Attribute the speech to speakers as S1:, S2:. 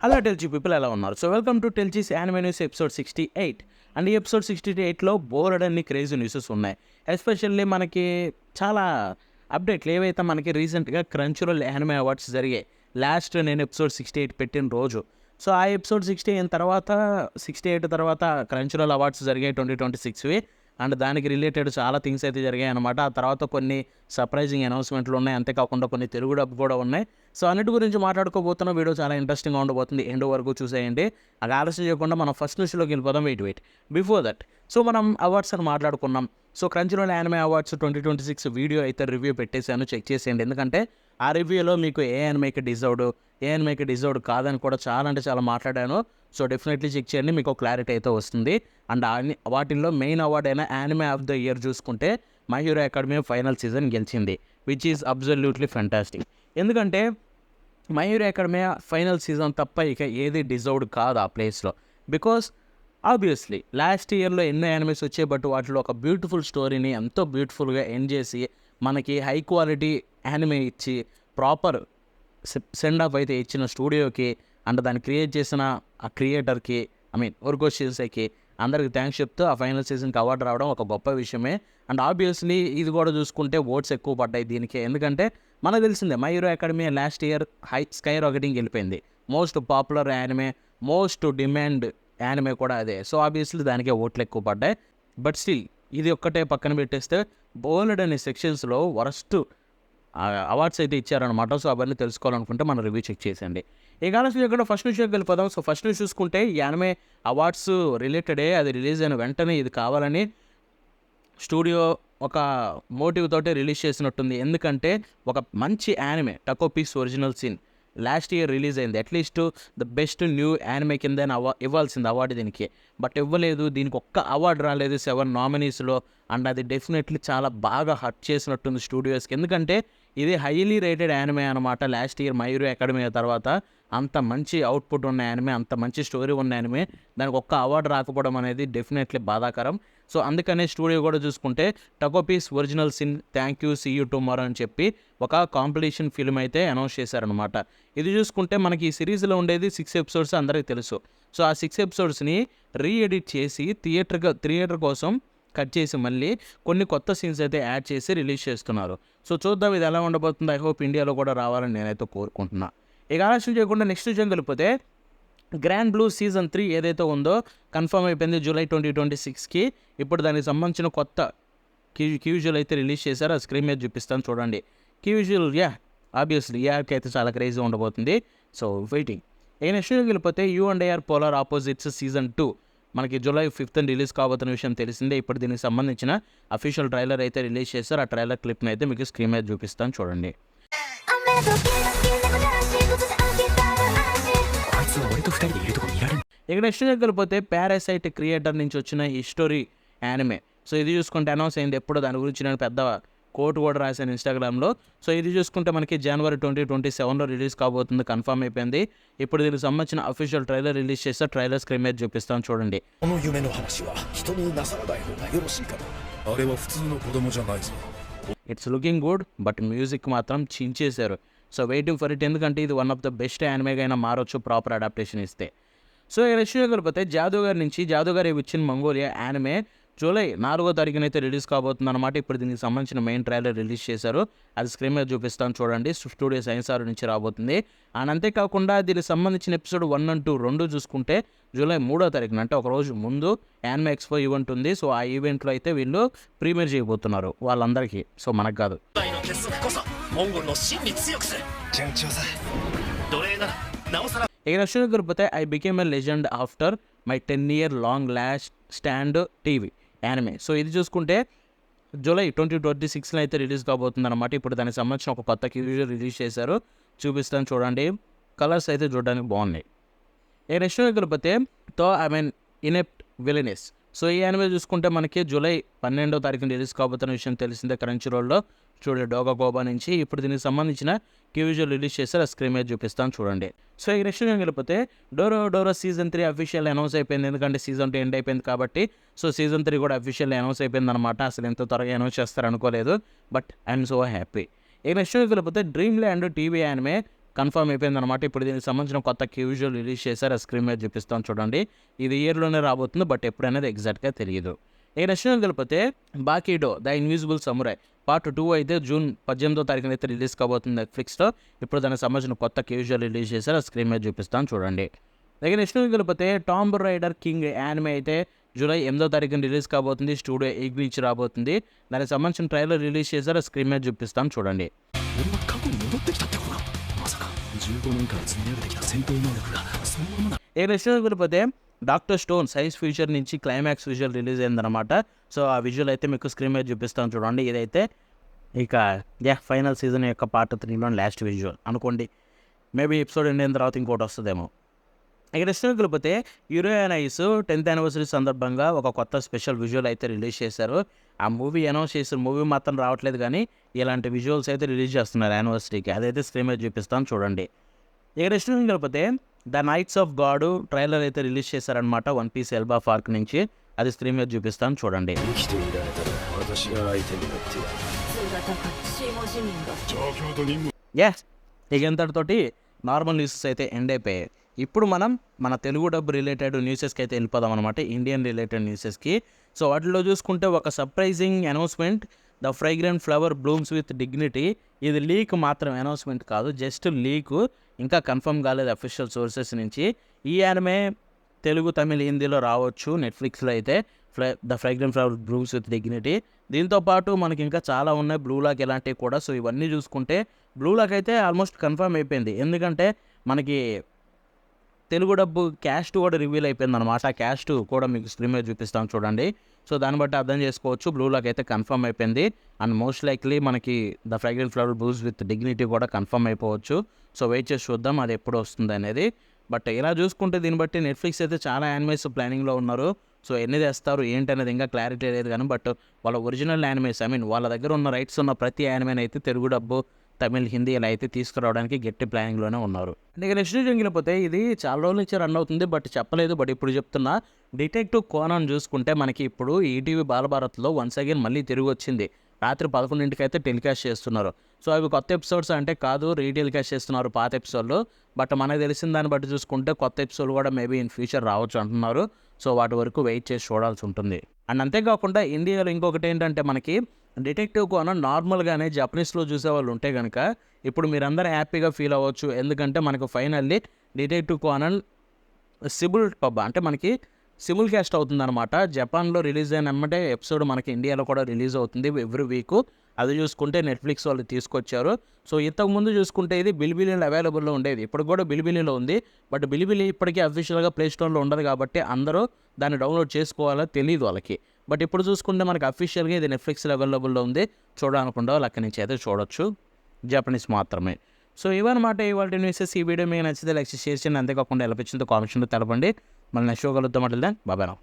S1: అలా టెల్జీ పీపుల్ ఎలా ఉన్నారు? సో వెల్కమ్ టు టెల్జీస్ యానిమే న్యూస్ ఎపిసోడ్ 68. అండ్ ఈ ఎపిసోడ్ 68లో బోలెడన్ని క్రేజీ న్యూసెస్ ఉన్నాయి. ఎస్పెషల్లీ మనకి చాలా అప్డేట్లు ఏవైతే మనకి రీసెంట్గా క్రంచ్రోల్ యానిమే అవార్డ్స్ జరిగాయి. లాస్ట్ నేను ఎపిసోడ్ 68 పెట్టిన రోజు. సో ఆ ఎపిసోడ్ 68 తర్వాత క్రంచ్రోల్ అవార్డ్స్ జరిగాయి 2026వి. అండ్ దానికి రిలేటెడ్ చాలా థింగ్స్ అయితే జరిగాయి అనమాట. ఆ తర్వాత కొన్ని సర్ప్రైజింగ్ అనౌన్స్మెంట్లు ఉన్నాయి. అంతేకాకుండా కొన్ని తెలుగు డబ్ కూడా ఉన్నాయి. సో అన్నిటి గురించి మాట్లాడుకోబోతున్న వీడియో చాలా ఇంట్రెస్టింగ్గా ఉండబోతుంది. ఎండ్ వరకు చూసేయండి. అది ఆలస్యం చేయకుండా మనం ఫస్ట్ న్యూస్లోకి వెళ్ళిపోదాం. వెయిట్ బిఫోర్ దట్, సో మనం అవార్డ్స్ అని మాట్లాడుకున్నాం. సో క్రంచ్రోల్ యానిమే అవార్డ్స్ 2026 వీడియో అయితే రివ్యూ పెట్టేశాను, చెక్ చేసేయండి. ఎందుకంటే ఆ రివ్యూలో మీకు ఏ యానిమేకి డిజర్వ్డ్ కాదని కూడా చాలా మాట్లాడాను. సో డెఫినెట్లీ చెక్ చేయండి, మీకు క్లారిటీ అయితే వస్తుంది. అండ్ వాటిల్లో మెయిన్ అవార్డ్ అయిన యానిమే ఆఫ్ ద ఇయర్ చూసుకుంటే my hero academy final season గెలిచింది, విచ్ ఈజ్ అబ్సల్యూట్లీ ఫ్యాంటాస్టిక్. ఎందుకంటే my hero academy final season తప్ప ఇక ఏది డిజర్వ్డ్ కాదు ఆ ప్లేస్లో. బికాస్ ఆబ్వియస్లీ లాస్ట్ ఇయర్లో ఎన్నో యానిమేస్ వచ్చాయి, బట్ వాటిలో ఒక బ్యూటిఫుల్ స్టోరీని ఎంతో బ్యూటిఫుల్గా ఎండ్ చేసి మనకి హై క్వాలిటీ యానిమే ఇచ్చి ప్రాపర్ సెండ్ ఆఫ్ అయితే ఇచ్చిన స్టూడియోకి అండ్ దాన్ని క్రియేట్ చేసిన ఆ క్రియేటర్కి, ఒర్గో షిల్సేకి అందరికి థ్యాంక్స్ చెప్తూ ఆ ఫైనల్ సీజన్కి అవార్డు రావడం ఒక గొప్ప విషయమే. అండ్ ఆబ్వియస్లీ ఇది కూడా చూసుకుంటే ఓట్స్ ఎక్కువ పడ్డాయి దీనికి. ఎందుకంటే మనకు తెలిసిందే my hero academy last year sky rocketing వెళ్ళిపోయింది. Most popular anime, most demand anime కూడా అదే. సో ఆబ్వియస్లీ దానికే ఓట్లు ఎక్కువ పడ్డాయి. బట్ స్టిల్ ఇది ఒక్కటే పక్కన పెట్టేస్తే బోలెడ్ అనే సెక్షన్స్లో వరస్ట్ అవార్డ్స్ అయితే ఇచ్చారనమాట. సో అవన్నీ తెలుసుకోవాలనుకుంటే మన రివ్యూ చెక్ చేసేయండి. ఈ కాలం ఇక్కడ ఫస్ట్ న్యూస్కి వెళ్ళిపోదాం. సో ఫస్ట్ న్యూస్ చూసుకుంటే ఈ యానిమే అవార్డ్స్ రిలేటెడే, అది రిలీజ్ అయిన వెంటనే ఇది కావాలని స్టూడియో ఒక మోటివ్ తోటి రిలీజ్ చేసినట్టుంది. ఎందుకంటే ఒక మంచి anime Takopi's original sin last year release అయింది. At least the best new anime కింద ఇవ్వాల్సింది అవార్డు దీనికి, బట్ ఇవ్వలేదు. దీనికి ఒక్క అవార్డు రాలేదు 7 నామినీస్లో. అండ్ అది డెఫినెట్లీ చాలా బాగా హర్ట్ చేసినట్టుంది స్టూడియోస్కి. ఎందుకంటే ఇది హైలీ రేటెడ్ యానిమే అనమాట. Last year my hero academy తర్వాత అంత మంచి అవుట్పుట్ ఉన్న యానిమే, అంత మంచి స్టోరీ ఉన్న యానిమే, దానికి ఒక్క అవార్డు రాకపోవడం అనేది డెఫినెట్లీ బాధాకరం. సో అందుకనే స్టూడియో కూడా చూసుకుంటే Takopi's original sin thank you see you tomorrow అని చెప్పి ఒక కాంపిటీషన్ ఫిల్మ్ అయితే అనౌన్స్ చేశారనమాట. ఇది చూసుకుంటే మనకి ఈ సిరీస్లో ఉండేది 6 ఎపిసోడ్స్ అందరికీ తెలుసు. సో ఆ 6 ఎపిసోడ్స్ని రీఎడిట్ చేసి థియేటర్ కోసం కట్ చేసి మళ్ళీ కొన్ని కొత్త సీన్స్ అయితే యాడ్ చేసి రిలీజ్ చేస్తున్నారు. సో చూద్దాం ఇది ఎలా ఉండబోతుంది. ఐ హోప్ ఇండియాలో కూడా రావాలని నేనైతే కోరుకుంటున్నా. ఇక ఆలస్యం చేయకుండా నెక్స్ట్ విషయం వెళ్ళిపోతే గ్రాండ్ బ్లూ సీజన్ 3 ఏదైతే ఉందో కన్ఫర్మ్ అయిపోయింది జూలై 2026కి. ఇప్పుడు దానికి సంబంధించిన కొత్త క్యూజువల్ అయితే రిలీజ్ చేశారు. ఆ స్క్రీన్ మీద చూపిస్తాను చూడండి. క్యూజువల్ ఆబ్వియస్లీ ఏఆర్కి అయితే చాలా క్రేజీ ఉండబోతుంది. So waiting. ఇక నెక్స్ట్ వెళ్ళిపోతే you and are polar opposites season 2 మనకి జూలై 5th రిలీజ్ కాబోతున్న విషయం తెలిసిందే. ఇప్పుడు దీనికి సంబంధించిన అఫీషియల్ ట్రైలర్ అయితే రిలీజ్ చేశారు. ఆ ట్రైలర్ క్లిప్ని అయితే మీకు స్క్రీన్ మీద చూపిస్తాను చూడండి. ఇక నెక్స్ట్ వెళ్ళిపోతే పారాసైట్ క్రియేటర్ నుంచి వచ్చిన ఈ స్టోరీ యానిమే. సో ఇది చూసుకుంటే అనౌన్స్ అయింది ఎప్పుడు, దాని గురించి నేను పెద్ద కోట్ కూడా రాశాను ఇన్స్టాగ్రామ్లో. సో ఇది చూసుకుంటే మనకి జనవరి 2027లో రిలీజ్ కాబోతుంది, కన్ఫర్మ్ అయిపోయింది. ఇప్పుడు దీనికి సంబంధించిన అఫీషియల్ ట్రైలర్ రిలీజ్ చేస్తే ట్రైలర్ స్క్రీన్ మీద చూపిస్తాను చూడండి. It's looking good, but music మాత్రం చించేశారు. సో వెయిటింగ్ ఫర్ ఇట్, ఎందుకంటే ఇది వన్ ఆఫ్ ద బెస్ట్ యానిమేగా అయినా మారొచ్చు ప్రాపర్ అడాప్టేషన్ ఇస్తే. సో నెక్స్ట్ వెళ్ళిపోతే జాదూగారి విచ్చిన్ మంగోలియా యానిమే జూలై 4వ తారీఖున అయితే రిలీజ్ కాబోతుంది అనమాట. ఇప్పుడు దీనికి సంబంధించిన మెయిన్ ట్రైలర్ రిలీజ్ చేశారు. అది స్క్రీన్ మీద చూపిస్తాను చూడండి. స్టూడియో సైన్స్ ఆర్ నుంచి రాబోతుంది. అండ్ అంతేకాకుండా దీనికి సంబంధించిన ఎపిసోడ్ 1 and 2 రెండు చూసుకుంటే జూలై 3వ తారీఖున అంటే ఒక రోజు ముందు యానిమే ఎక్స్పో ఈవెంట్ ఉంది. సో ఆ ఈవెంట్లో అయితే వీళ్ళు ప్రీమియర్ చేయబోతున్నారు వాళ్ళందరికీ, సో మనకు కాదు. ఇక నెక్స్ట్ వెళ్ళిపోతే I became a legend after my 10-year long last stand TV anime. So ఇది చూసుకుంటే జూలై 2026లో అయితే రిలీజ్ కాబోతుంది అనమాట. ఇప్పుడు దానికి సంబంధించిన ఒక కొత్త క్యూజువల్ రిలీజ్ చేశారు, చూపిస్తాను చూడండి. కలర్స్ అయితే చూడడానికి బాగున్నాయి. ఇక నెక్స్ట్ వెళ్ళిపోతే ఇనెప్ట్ విలనెస్. సో ఈ యానిమే చూసుకుంటే మనకి జూలై 12వ తారీఖున రిలీజ్ కాబోతున్న విషయం తెలిసిందే క్రంచ్రోల్లో చూడండి డోగాకోబా నుంచి. ఇప్పుడు దీనికి సంబంధించిన క్యూజువల్ రిలీజ్ చేస్తే ఆ స్క్రీన్ మీద చూపిస్తాను చూడండి. సో ఈ నెక్స్ట్ వెళ్ళిపోతే డోరో సీజన్ 3 అఫీషియల్ అనౌన్స్ అయిపోయింది. ఎందుకంటే సీజన్ 2 ఎండ్ అయిపోయింది కాబట్టి. సో సీజన్ 3 కూడా అఫీషియల్ అనౌన్స్ అయిపోయింది అనమాట. అసలు ఎంత త్వరగా అనౌన్స్ చేస్తారు అనుకోలేదు, బట్ ఐఎమ్ సో హ్యాపీ. ఈ నెక్స్ట్ వెళ్ళిపోతే dream land TV anime confirm అయిపోయిందనమాట. ఇప్పుడు దీనికి సంబంధించిన కొత్త విజువల్ రిలీజ్ చేశారు. ఆ స్క్రీన్ మీద చూపిస్తాను చూడండి. ఇది ఇయర్లోనే రాబోతుంది, బట్ ఎప్పుడనేది ఎగ్జాక్ట్గా తెలియదు. ఇక నెక్స్ట్ వెళ్ళిపోతే బాకీడో ద ఇన్విజిబుల్ సమురాయ్ పార్ట్ 2 అయితే జూన్ 18వ తారీఖున అయితే రిలీజ్ కాబోతుంది నెట్ఫ్లిక్స్లో. ఇప్పుడు దానికి సంబంధించిన కొత్త విజువల్ రిలీజ్ చేశారు. ఆ స్క్రీన్ మీద చూపిస్తాను చూడండి. ఇక నెక్స్ట్ వెళ్ళిపోతే టాంబ్ రైడర్ కింగ్ యానిమే అయితే జూలై 8వ తారీఖున రిలీజ్ కాబోతుంది. స్టూడియో ఎగ్ నుంచి రాబోతుంది. దానికి సంబంధించిన ట్రైలర్ రిలీజ్ చేశారు. ఆ స్క్రీన్ మీద చూపిస్తాను చూడండి. ఇక నెక్స్ట్ వెళ్ళిపోతే డాక్టర్ స్టోన్ సైన్స్ ఫ్యూచర్ నుంచి క్లైమాక్స్ విజువల్ రిలీజ్ అయిందనమాట. సో ఆ విజువల్ అయితే మీకు స్క్రీన్ మీద చూపిస్తాను చూడండి. ఇదైతే ఇక ఫైనల్ సీజన్ యొక్క పార్ట్ 3లో లాస్ట్ విజువల్ అనుకోండి. మేబీ ఎపిసోడ్ ఎండ్ అయిన తర్వాత ఇంకోటి వస్తుందేమో. ఇక నెక్స్ట్ వెళ్ళిపోతే యూరోనైస్ 10th యానివర్సరీ సందర్భంగా ఒక కొత్త స్పెషల్ విజువల్ అయితే రిలీజ్ చేశారు. ఆ మూవీ అనౌన్స్ చేసిన మూవీ మాత్రం రావట్లేదు, కానీ ఇలాంటి విజువల్స్ అయితే రిలీజ్ చేస్తున్నారు యానివర్సరీకి. అదైతే స్క్రీన్ మీద చూపిస్తాను చూడండి. ఇక నెక్స్ట్ వెళ్ళిపోతే the nights of God trailer అయితే రిలీజ్ చేశారనమాట. వన్ పీస్ ఎల్బా ఫార్క్ నుంచి. అది స్క్రీన్ మీద చూపిస్తాను చూడండి. ఇక ఇంతటితోటి నార్మల్ న్యూసెస్ అయితే ఎండ్ అయిపోయాయి. ఇప్పుడు మనం మన తెలుగు డబ్బు రిలేటెడ్ న్యూసెస్కి అయితే వెళ్ళిపోదాం అనమాట. Indian related న్యూసెస్కి. సో వాటిలో చూసుకుంటే ఒక surprising announcement, the fragrant flower blooms with dignity. ఇది లీక్ మాత్రం, అనౌన్స్మెంట్ కాదు, జస్ట్ లీక్. ఇంకా కన్ఫర్మ్ కాలేదు అఫీషియల్ సోర్సెస్ నుంచి. ఈ యానిమే తెలుగు, తమిళ్, హిందీలో రావచ్చు. నెట్ఫ్లిక్స్లో అయితే the fragrant flower blooms with dignity. దీంతోపాటు మనకి ఇంకా చాలా ఉన్నాయి, బ్లూ లాక్ ఇలాంటివి కూడా. సో ఇవన్నీ చూసుకుంటే బ్లూ లాక్ అయితే ఆల్మోస్ట్ కన్ఫర్మ్ అయిపోయింది. ఎందుకంటే మనకి తెలుగు డబ్బు క్యాస్ట్ కూడా రివీల్ అయిపోయింది అనమాట. ఆ క్యాస్ట్ కూడా మీకు స్క్రీన్ మీద చూపిస్తాను చూడండి. సో దాన్ని బట్టి అర్థం చేసుకోవచ్చు బ్లూ లాక్ అయితే కన్ఫర్మ్ అయిపోయింది. అండ్ మోస్ట్ లైక్లీ మనకి the fragrant flower blues with dignity కూడా కన్ఫర్మ్ అయిపోవచ్చు. సో వెయిట్ చేసి చూద్దాం అది ఎప్పుడు వస్తుంది అనేది. బట్ ఇలా చూసుకుంటే దీన్ని బట్టి నెట్ఫ్లిక్స్ అయితే చాలా యానిమేస్ ప్లానింగ్లో ఉన్నారు. సో ఎన్ని తెస్తారు ఏంటి అనేది ఇంకా క్లారిటీ లేదు కానీ, బట్ వాళ్ళ ఒరిజినల్ యానిమేస్, వాళ్ళ దగ్గర ఉన్న రైట్స్ ఉన్న ప్రతి యానిమేని అయితే తెలుగు డబ్బు, తమిళ్, హిందీ ఇలా అయితే తీసుకురావడానికి గట్టి ప్లానింగ్లోనే ఉన్నారు. ఇక నెక్స్ట్ వెళ్ళిపోతే ఇది చాలా రోజుల నుంచి రన్ అవుతుంది, బట్ చెప్పలేదు. బట్ ఇప్పుడు చెప్తున్నా, డిటెక్టివ్ కోనాన్ చూసుకుంటే మనకి ఇప్పుడు ఈటీవీ బాలభారత్లో వన్స్ అగైన్ మళ్ళీ తిరిగి వచ్చింది. రాత్రి 11ంటికి అయితే టెలికాస్ట్ చేస్తున్నారు. సో అవి కొత్త ఎపిసోడ్స్ అంటే కాదు, రీటెలికాస్ట్ చేస్తున్నారు పాత ఎపిసోడ్లు. బట్ మనకు తెలిసిన దాన్ని బట్టి చూసుకుంటే కొత్త ఎపిసోడ్ కూడా మేబీ ఇన్ ఫ్యూచర్ రావచ్చు అంటున్నారు. సో వాటి వరకు వెయిట్ చేసి చూడాల్సి ఉంటుంది. అండ్ అంతేకాకుండా ఇండియాలో ఇంకొకటి ఏంటంటే మనకి డిటెక్టివ్ కోనాన్ నార్మల్గానే జపనీస్లో చూసేవాళ్ళు ఉంటే కనుక ఇప్పుడు మీరందరూ హ్యాపీగా ఫీల్ అవ్వచ్చు. ఎందుకంటే మనకు ఫైనల్లీ డిటెక్టివ్ కోనాన్ సిబుల్ పబ్ అంటే మనకి సిముల్ క్యాస్ట్ అవుతుందన్నమాట. జపాన్లో రిలీజ్ అయిన వెంబటే ఎపిసోడ్ మనకి ఇండియాలో కూడా రిలీజ్ అవుతుంది ఎవ్రీ వీక్. అది చూసుకుంటే నెట్ఫ్లిక్స్ వాళ్ళు తీసుకొచ్చారు. సో ఇంతకుముందు చూసుకుంటే ఇది బిలిబిలీలో అవైలబుల్లో ఉండేది, ఇప్పుడు కూడా బిలిబిలీలో ఉంది. బట్ బిలిబిలీ ఇప్పటికీ అఫీషియల్గా ప్లేస్టోర్లో ఉండదు కాబట్టి అందరూ దాన్ని డౌన్లోడ్ చేసుకోవాలో తెలియదు వాళ్ళకి. బట్ ఇప్పుడు చూసుకుంటే మనకి అఫీషియల్గా ఇది నెట్ఫ్లిక్స్లో అవైలబుల్లో ఉంది. చూడాలనుకుంటే వాళ్ళు అక్కడి నుంచి అయితే చూడొచ్చు, జపనీస్ మాత్రమే. సో ఇవన్నమాట ఇవాళ న్యూసెస్. ఈ వీడియో మీకు నచ్చితే లైక్ షేర్ చేయండి. అంతేకాకుండా ఎలా వచ్చిందో కామెంట్స్లో తెలపండి. మళ్ళీ నెక్స్ట్ షో కలుద్దాం. బాబాయ్.